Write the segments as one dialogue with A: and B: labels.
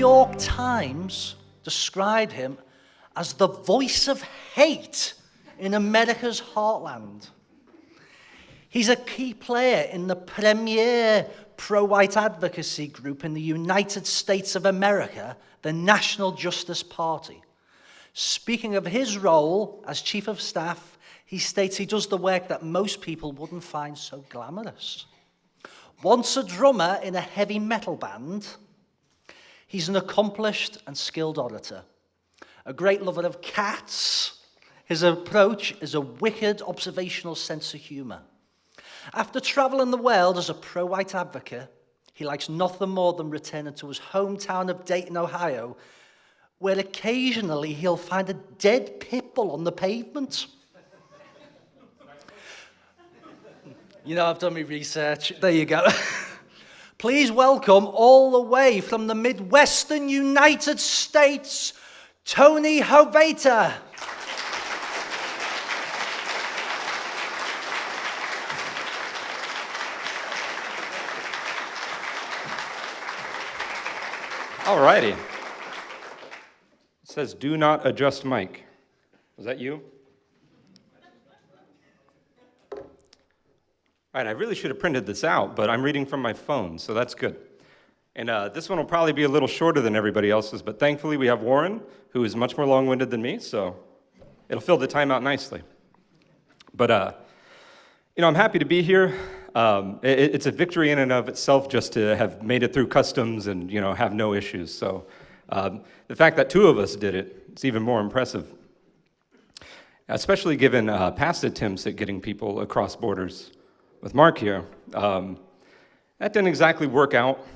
A: York Times described him as the voice of hate in America's heartland. He's a key player in the premier pro-white advocacy group in the United States of America, the National Justice Party. Speaking of his role as chief of staff, he states he does the work that most people wouldn't find so glamorous. Once a drummer in a heavy metal band, he's an accomplished and skilled orator. A great lover of cats, his approach is a wicked observational sense of humor. After traveling the world as a pro-white advocate, he likes nothing more than returning to his hometown of Dayton, Ohio, where occasionally he'll find a dead pit bull on the pavement. You know, I've done my research. There you go. Please welcome all the way from the Midwestern United States, Tony Hovater.
B: All righty. It says, do not adjust mic. Was that you? All right, I really should have printed this out, but I'm reading from my phone, so that's good. And this one will probably be a little shorter than everybody else's, but thankfully we have Warren, who is much more long-winded than me, so it'll fill the time out nicely. But, I'm happy to be here. It's a victory in and of itself just to have made it through customs and, have no issues. So the fact that two of us did it, it's even more impressive, especially given past attempts at getting people across borders with Mark here. That didn't exactly work out,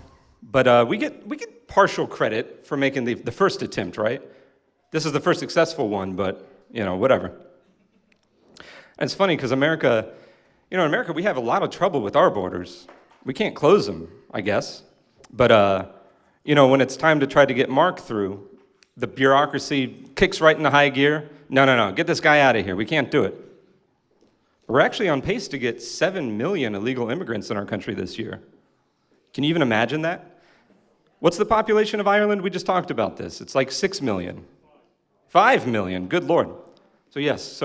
B: but we get partial credit for making the first attempt, right? This is the first successful one, but, whatever. And it's funny because America, in America, we have a lot of trouble with our borders. We can't close them, I guess. But, when it's time to try to get Mark through, the bureaucracy kicks right into high gear. No, get this guy out of here. We can't do it. We're actually on pace to get 7 million illegal immigrants in our country this year. Can you even imagine that? What's the population of Ireland? We just talked about this. It's like 6 million. 5 million, good Lord. So yes,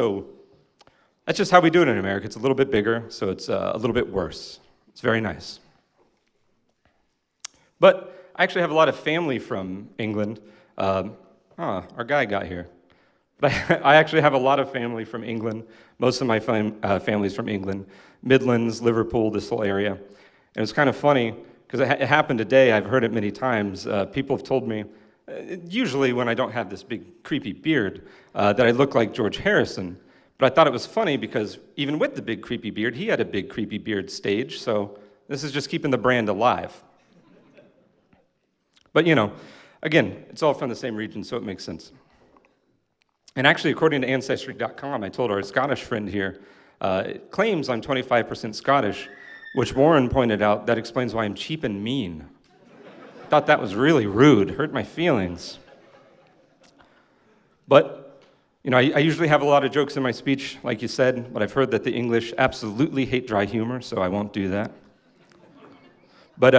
B: that's just how we do it in America. It's a little bit bigger, so it's a little bit worse. It's very nice. But I actually have a lot of family from England. Our guy got here. But I actually have a lot of family from England. Most of my family's from England. Midlands, Liverpool, this whole area. And it's kind of funny, because it happened today. I've heard it many times. People have told me, usually when I don't have this big creepy beard, that I look like George Harrison. But I thought it was funny because even with the big creepy beard, he had a big creepy beard stage, so this is just keeping the brand alive. But again, it's all from the same region, so it makes sense. And actually, according to Ancestry.com, I told our Scottish friend here, it claims I'm 25% Scottish, which Warren pointed out, that explains why I'm cheap and mean. I thought that was really rude, hurt my feelings. But I usually have a lot of jokes in my speech, like you said, but I've heard that the English absolutely hate dry humor, so I won't do that. But,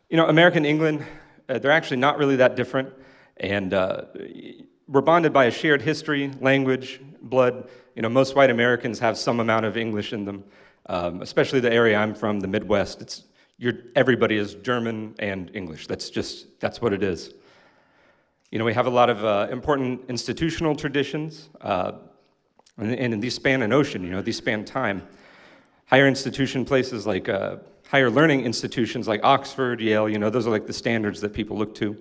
B: American England, they're actually not really that different, and we're bonded by a shared history, language, blood. Most white Americans have some amount of English in them, especially the area I'm from, the Midwest. Everybody is German and English. That's what it is. We have a lot of important institutional traditions, and these span an ocean, these span time. Higher institution places like, higher learning institutions like Oxford, Yale, those are like the standards that people look to.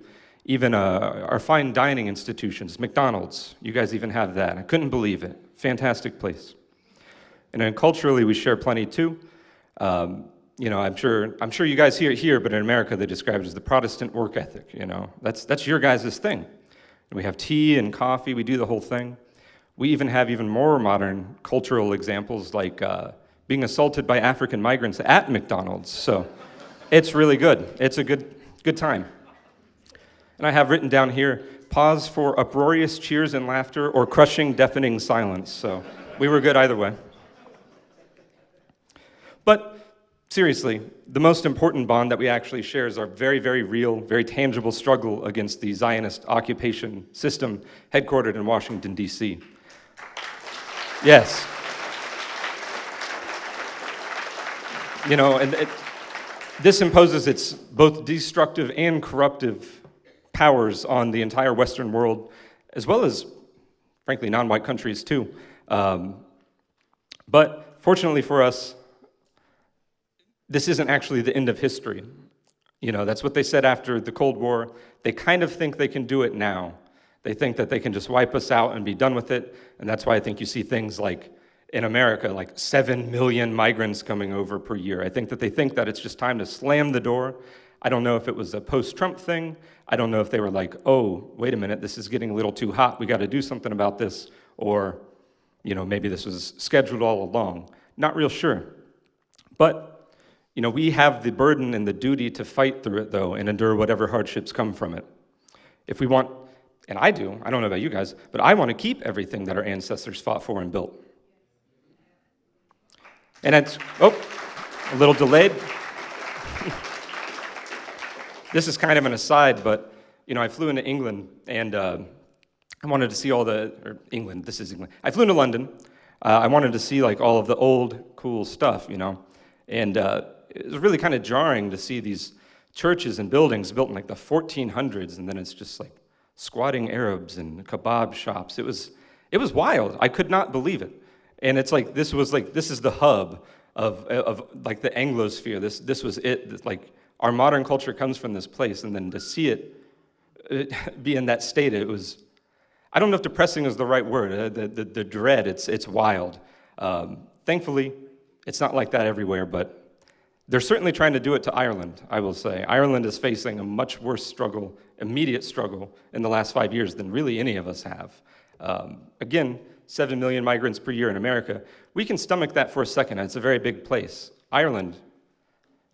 B: Even our fine dining institutions, McDonald's, you guys even have that. I couldn't believe it. Fantastic place. And then culturally, we share plenty too. I'm sure you guys hear it here, but in America they describe it as the Protestant work ethic. That's your guys' thing. And we have tea and coffee. We do the whole thing. We even have even more modern cultural examples, like being assaulted by African migrants at McDonald's. So it's really good. It's a good time. And I have written down here, pause for uproarious cheers and laughter or crushing, deafening silence. So we were good either way. But seriously, the most important bond that we actually share is our very, very real, very tangible struggle against the Zionist occupation system headquartered in Washington, D.C. Yes. And this imposes its both destructive and corruptive powers on the entire Western world, as well as, frankly, non-white countries too. But fortunately for us, this isn't actually the end of history. That's what they said after the Cold War. They kind of think they can do it now. They think that they can just wipe us out and be done with it, and that's why I think you see things like, in America, like 7 million migrants coming over per year. I think that it's just time to slam the door. I don't know if it was a post-Trump thing. I don't know if they were like, oh, wait a minute, this is getting a little too hot. We got to do something about this. Or, maybe this was scheduled all along. Not real sure. But, we have the burden and the duty to fight through it, though, and endure whatever hardships come from it. If we want, and I do, I don't know about you guys, but I want to keep everything that our ancestors fought for and built. And it's, a little delayed. This is kind of an aside, but, I flew into England, and I wanted to see this is England. I flew into London. I wanted to see, all of the old, cool stuff, and it was really kind of jarring to see these churches and buildings built in, the 1400s, and then it's just, squatting Arabs and kebab shops. It was wild. I could not believe it. And it's this is the hub of the Anglosphere. This was it. Our modern culture comes from this place, and then to see it be in that state, it was, I don't know if depressing is the right word. The dread, it's wild. Thankfully, it's not like that everywhere, but they're certainly trying to do it to Ireland, I will say. Ireland is facing a much worse struggle, immediate struggle, in the last 5 years than really any of us have. Again, 7 million migrants per year in America. We can stomach that for a second. It's a very big place. Ireland,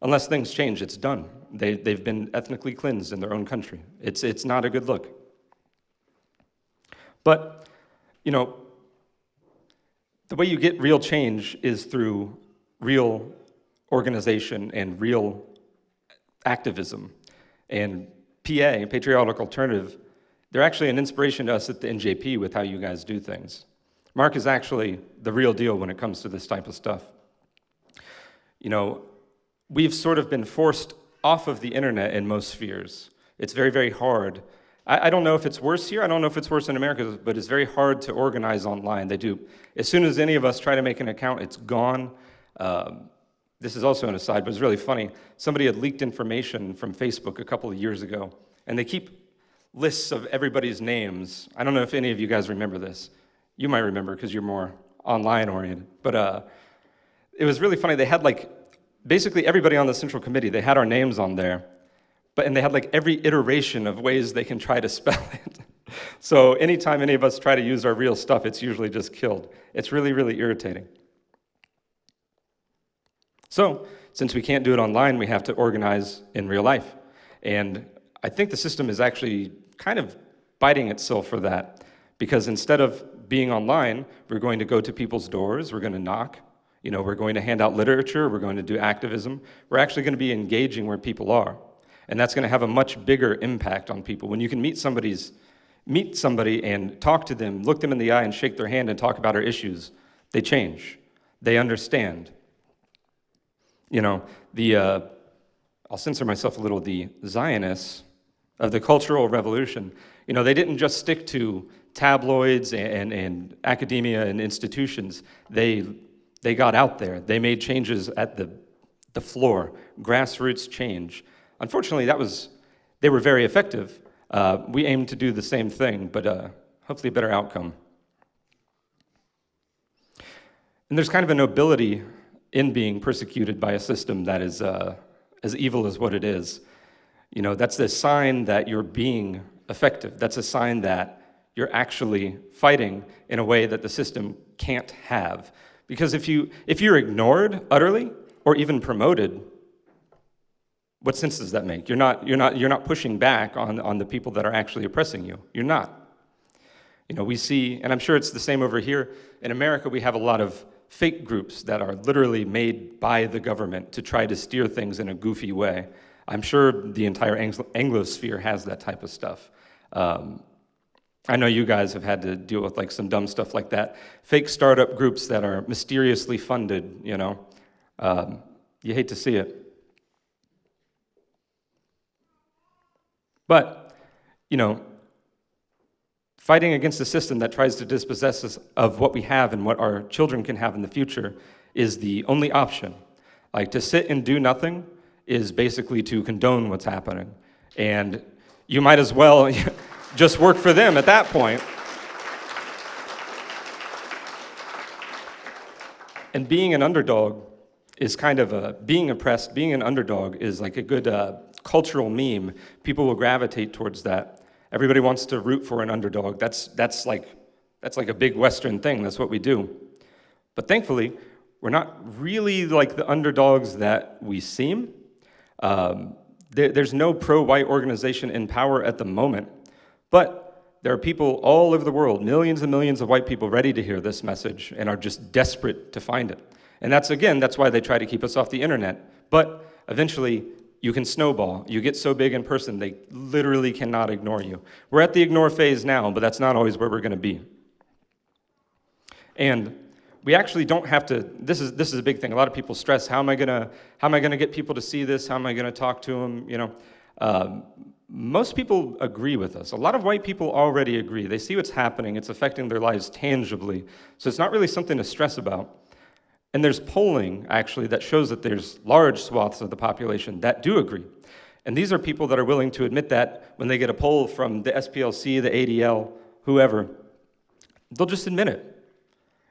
B: unless things change, it's done. They've been ethnically cleansed in their own country. It's not a good look. But, the way you get real change is through real organization and real activism. And PA, Patriotic Alternative, they're actually an inspiration to us at the NJP with how you guys do things. Mark is actually the real deal when it comes to this type of stuff. We've sort of been forced off of the internet in most spheres. It's very, very hard. I don't know if it's worse here. I don't know if it's worse in America, but it's very hard to organize online. They do. As soon as any of us try to make an account, it's gone. This is also an aside, but it's really funny. Somebody had leaked information from Facebook a couple of years ago, and they keep lists of everybody's names. I don't know if any of you guys remember this. You might remember because you're more online oriented. But it was really funny. They had basically everybody on the Central Committee, they had our names on there, and they had every iteration of ways they can try to spell it. So anytime any of us try to use our real stuff, it's usually just killed. It's really, really irritating. So since we can't do it online, we have to organize in real life. And I think the system is actually kind of biting itself for that, because instead of being online, we're going to go to people's doors, we're going to knock, we're going to hand out literature, we're going to do activism. We're actually going to be engaging where people are. And that's going to have a much bigger impact on people. When you can meet somebody and talk to them, look them in the eye and shake their hand and talk about our issues, they change. They understand. I'll censor myself a little, the Zionists of the Cultural Revolution, they didn't just stick to tabloids and academia and institutions. They got out there. They made changes at the floor, grassroots change. Unfortunately, they were very effective. We aim to do the same thing, but hopefully a better outcome. And there's kind of a nobility in being persecuted by a system that is as evil as what it is. That's the sign that you're being effective. That's a sign that you're actually fighting in a way that the system can't have. Because if you're ignored utterly or even promoted, what sense does that make? You're not pushing back on the people that are actually oppressing you. You're not. We see, and I'm sure it's the same over here. In America, we have a lot of fake groups that are literally made by the government to try to steer things in a goofy way. I'm sure the entire Anglosphere has that type of stuff. I know you guys have had to deal with like some dumb stuff like that. Fake startup groups that are mysteriously funded, you know. You hate to see it. But, you know, fighting against a system that tries to dispossess us of what we have and what our children can have in the future is the only option. Like, to sit and do nothing is basically to condone what's happening. And you might as well just work for them at that point. And being an underdog is kind of being oppressed, being an underdog is like a good cultural meme. People will gravitate towards that. Everybody wants to root for an underdog. That's like a big Western thing. That's what we do. But thankfully, we're not really like the underdogs that we seem. There's no pro-white organization in power at the moment, but there are people all over the world, millions and millions of white people ready to hear this message and are just desperate to find it. And that's why they try to keep us off the internet. But eventually, you can snowball. You get so big in person, they literally cannot ignore you. We're at the ignore phase now, but that's not always where we're going to be. And we actually don't have to. This is a big thing. A lot of people stress, how am I gonna get people to see this? How am I gonna talk to them? You know, most people agree with us. A lot of white people already agree. They see what's happening. It's affecting their lives tangibly. So it's not really something to stress about. And there's polling, actually, that shows that there's large swaths of the population that do agree. And these are people that are willing to admit that when they get a poll from the SPLC, the ADL, whoever, they'll just admit it.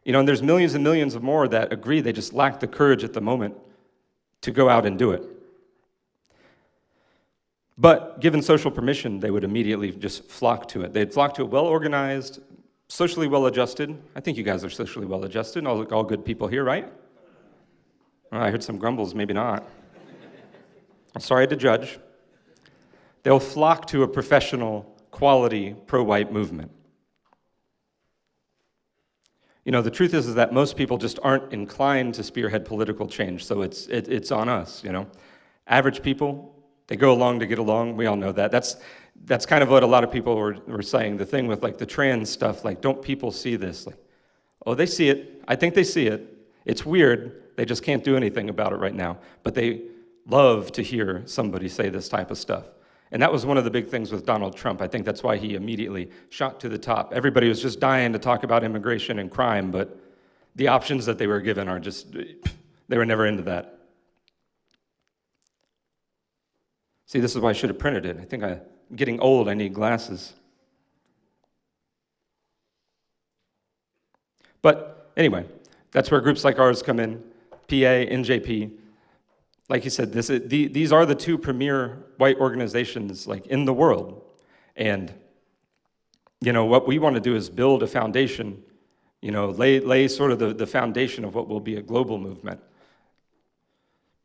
B: You know, and there's millions and millions of more that agree. They just lack the courage at the moment to go out and do it. But given social permission, they would immediately just flock to it. They'd flock to a well-organized, socially well-adjusted. I think you guys are socially well-adjusted, all good people here, right? Oh, I heard some grumbles, maybe not. I'm sorry to judge. They'll flock to a professional, quality, pro-white movement. You know, the truth is that most people just aren't inclined to spearhead political change, so it's on us, you know. Average people, they go along to get along. We all know that. That's kind of what a lot of people were saying. The thing with like the trans stuff, like, don't people see this? Like, oh, they see it. I think they see it. It's weird. They just can't do anything about it right now. But they love to hear somebody say this type of stuff. And that was one of the big things with Donald Trump. I think that's why he immediately shot to the top. Everybody was just dying to talk about immigration and crime, but the options that they were given are just, they were never into that. See, this is why I should have printed it. I think I'm getting old, I need glasses. But anyway, that's where groups like ours come in, PA, NJP. Like you said, these are the two premier white organizations like in the world. And, you know, what we want to do is build a foundation, you know, lay sort of the foundation of what will be a global movement.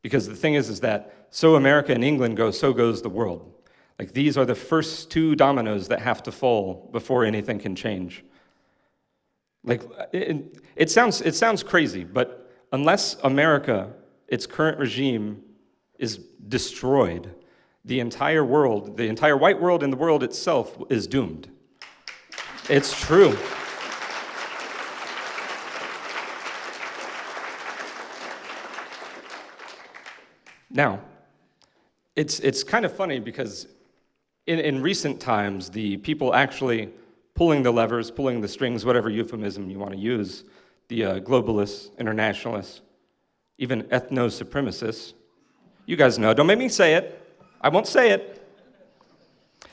B: Because the thing is that so America and England go, so goes the world. Like, these are the first two dominoes that have to fall before anything can change. Like, it sounds crazy, but unless America, its current regime, is destroyed, the entire world, the entire white world and the world itself is doomed. It's true. Now, it's kind of funny because in recent times, the people actually pulling the levers, pulling the strings, whatever euphemism you want to use, the globalists, internationalists, even ethno-supremacists, you guys know, don't make me say it, I won't say it.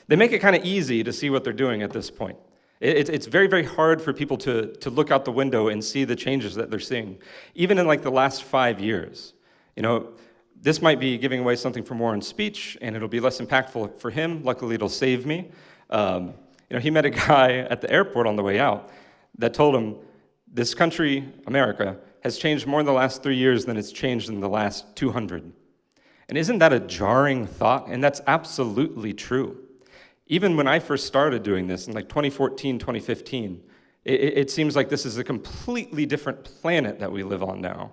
B: They make it kind of easy to see what they're doing at this point. It's very, very hard for people to look out the window and see the changes that they're seeing, even in like the last 5 years. You know, this might be giving away something from Warren's speech, and it'll be less impactful for him. Luckily, it'll save me. You know, he met a guy at the airport on the way out that told him, this country, America, has changed more in the last 3 years than it's changed in the last 200. And isn't that a jarring thought? And that's absolutely true. Even when I first started doing this in like 2014, 2015, It seems like this is a completely different planet that we live on now.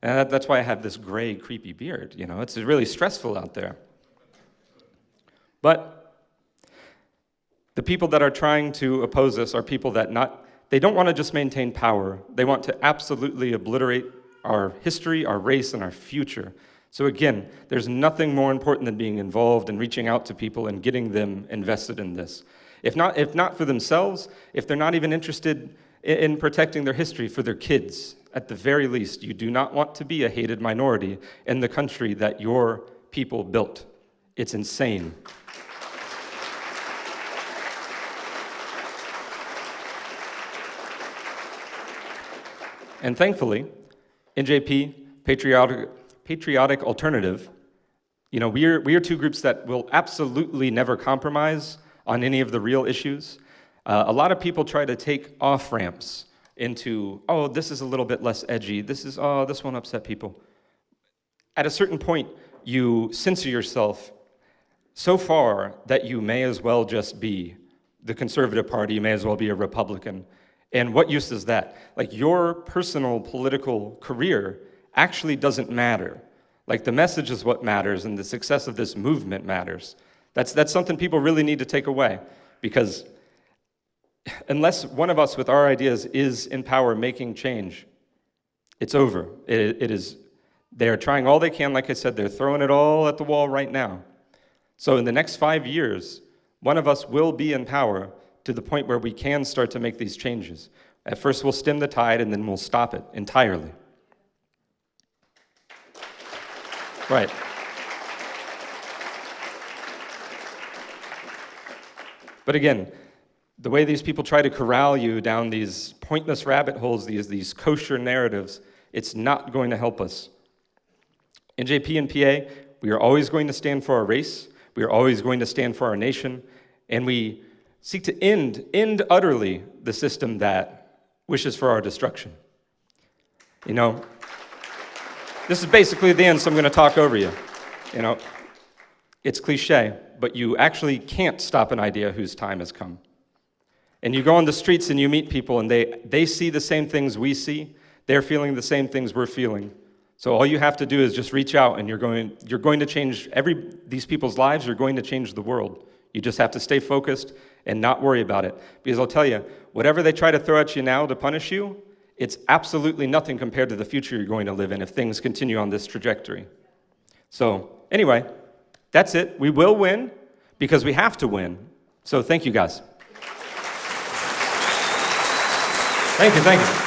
B: And that's why I have this gray, creepy beard. It's really stressful out there. But the people that are trying to oppose us are people that they don't want to just maintain power. They want to absolutely obliterate our history, our race, and our future. So again, there's nothing more important than being involved and reaching out to people and getting them invested in this. If not for themselves, if they're not even interested in protecting their history, for their kids, at the very least, you do not want to be a hated minority in the country that your people built. It's insane. And thankfully, NJP, Patriotic Alternative, we are two groups that will absolutely never compromise on any of the real issues. A lot of people try to take off-ramps into, this is a little bit less edgy, this won't upset people. At a certain point, you censor yourself so far that you may as well just be the conservative party, you may as well be a Republican. And what use is that? Your personal political career actually doesn't matter. The message is what matters, and the success of this movement matters. That's something people really need to take away, because unless one of us with our ideas is in power making change, it's over. They're trying all they can, like I said, they're throwing it all at the wall right now. So in the next 5 years, one of us will be in power to the point where we can start to make these changes. At first we'll stem the tide, and then we'll stop it entirely. Right. But again, the way these people try to corral you down these pointless rabbit holes, these kosher narratives, it's not going to help us. NJP and PA, we are always going to stand for our race, we are always going to stand for our nation, and we seek to end utterly the system that wishes for our destruction. This is basically the end, so I'm going to talk over you. It's cliche, but you actually can't stop an idea whose time has come. And you go on the streets and you meet people, and they see the same things we see. They're feeling the same things we're feeling. So all you have to do is just reach out, and you're going to change these people's lives. You're going to change the world. You just have to stay focused and not worry about it. Because I'll tell you, whatever they try to throw at you now to punish you, it's absolutely nothing compared to the future you're going to live in if things continue on this trajectory. So anyway, that's it. We will win because we have to win. So thank you, guys. Thank you.